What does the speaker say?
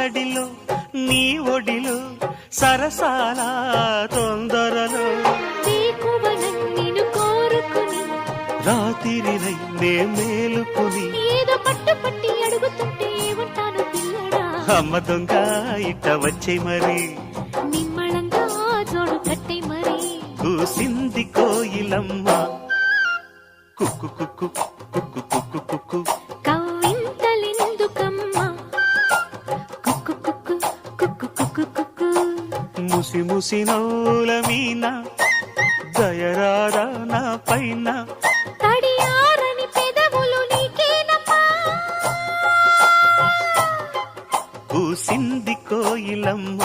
సందడిలో నీ ఒడిలో సరసాల తొందరలో నిన్ను కోరుకుని రాత్రినై నే మేలుకుని ఏదో పట్టు పట్టి అడుగుతుంటే ఏమంటాను పిల్లడా అమ్మ దొంగ ఇట్ట వచ్చే మరి నిమ్మళంగా జోడు కట్టే మరి కూసింది కోయిలమ్మ కుక్కు కుక్కు కుక్కు కుక్కు కుక్కు కవ్వింతలెందుకమ్మా కుక్కు కుక్కు కుక్కు కుక్కు కుక్కు ముసి ముసి నవ్వుల మీన దయరారా నా పైన తడియారని పెదవులు నీకేనమ్మా కూసింది కోయిలమ్మ